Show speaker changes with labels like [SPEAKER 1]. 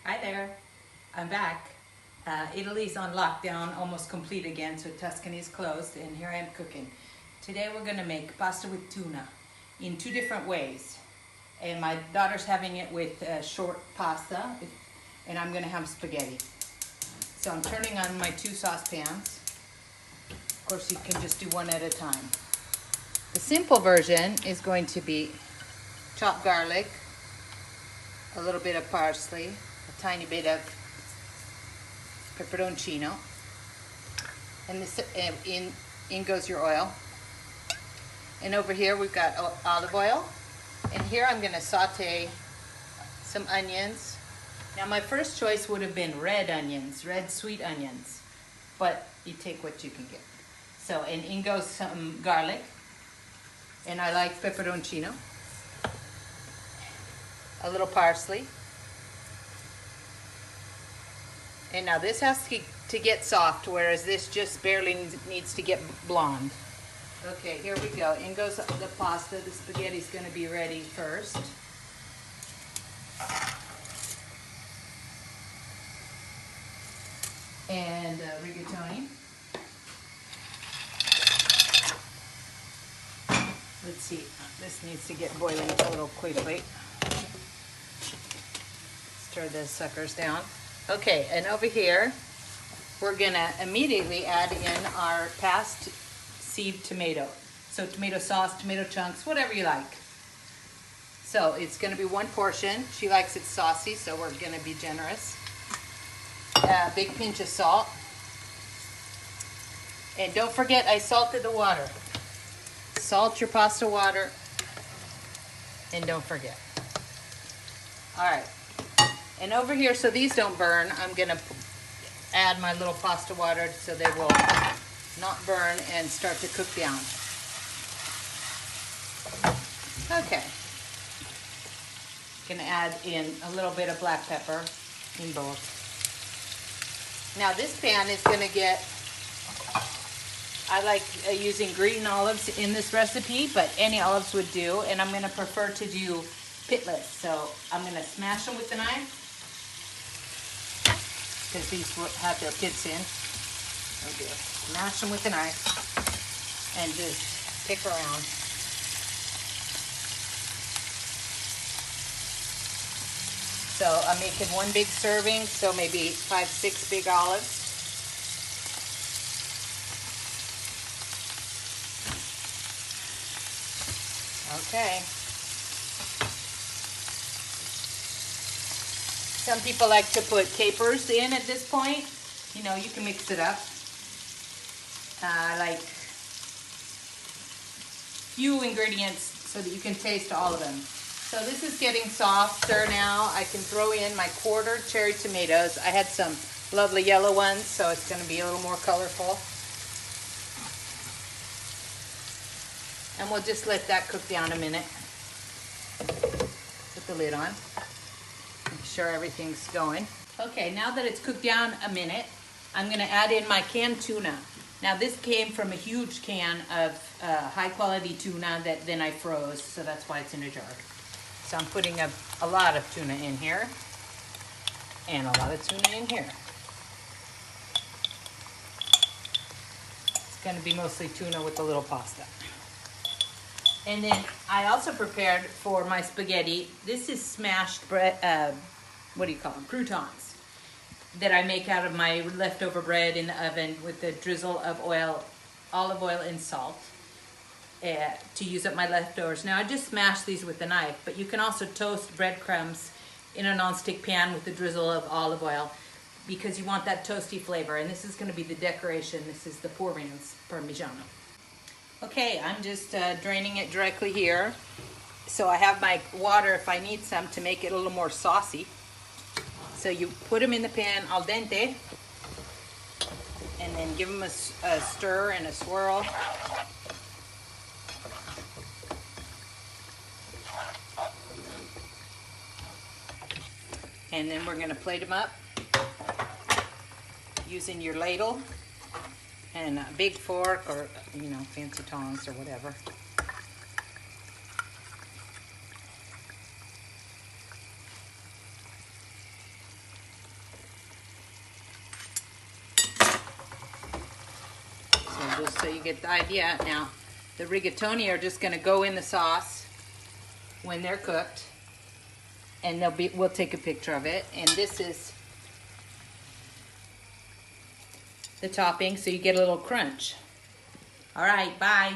[SPEAKER 1] Hi there, I'm back. Italy's on lockdown, almost complete again, so Tuscany is closed, and here I am cooking. Today we're gonna make pasta with tuna in two different ways. And my daughter's having it with short pasta, and I'm gonna have spaghetti. So I'm turning on my two saucepans. Of course, you can just do one at a time. The simple version is going to be chopped garlic, a little bit of parsley, a tiny bit of peperoncino, and this, in goes your oil. And over here we've got olive oil, and here I'm going to saute some onions. Now my first choice would have been red onions, red sweet onions, but you take what you can get. So, and in goes some garlic, and I like peperoncino, a little parsley. And now this has to get soft, whereas this just barely needs to get blonde. Okay, here we go. In goes the pasta. The spaghetti's going to be ready first. And rigatoni. Let's see. This needs to get boiling a little quickly. Stir the suckers down. Okay, and over here, we're gonna immediately add in our past sieved tomato. So tomato sauce, tomato chunks, whatever you like. So it's gonna be one portion. She likes it saucy, so we're gonna be generous. A big pinch of salt. And don't forget, I salted the water. Salt your pasta water, and don't forget. All right. And over here, so these don't burn, I'm gonna add my little pasta water so they will not burn and start to cook down. Okay. Gonna add in a little bit of black pepper in both. Now this pan is gonna get, I like using green olives in this recipe, but any olives would do, and I'm gonna prefer to do pitless. So I'm gonna smash them with the knife, because these have their pits in. Oh dear. Smash them with a knife and just pick around. So I'm making one big serving, so maybe 5, 6 big olives. Okay. Some people like to put capers in at this point. You know, you can mix it up. I like few ingredients so that you can taste all of them. So this is getting softer now. I can throw in my quartered cherry tomatoes. I had some lovely yellow ones, so it's going to be a little more colorful. And we'll just let that cook down a minute. Put the lid on. Make sure everything's going. Okay, now that it's cooked down a minute, I'm gonna add in my canned tuna. Now this came from a huge can of high quality tuna that then I froze, so that's why it's in a jar. So I'm putting a lot of tuna in here, and a lot of tuna in here. It's gonna be mostly tuna with a little pasta. And then I also prepared for my spaghetti, this is smashed bread, what do you call them, croutons, that I make out of my leftover bread in the oven with a drizzle of oil, olive oil and salt to use up my leftovers. Now I just smash these with a knife, but you can also toast breadcrumbs in a nonstick pan with a drizzle of olive oil because you want that toasty flavor. And this is gonna be the decoration. This is the Parmigiano. Okay, I'm just draining it directly here. So I have my water if I need some to make it a little more saucy. So you put them in the pan al dente, and then give them a stir and a swirl. And then we're gonna plate them up using your ladle and a big fork, or you know, fancy tongs or whatever. those so you get the idea. Now, the rigatoni are just gonna go in the sauce when they're cooked, and we'll take a picture of it. And this is the topping, so you get a little crunch. All right, bye.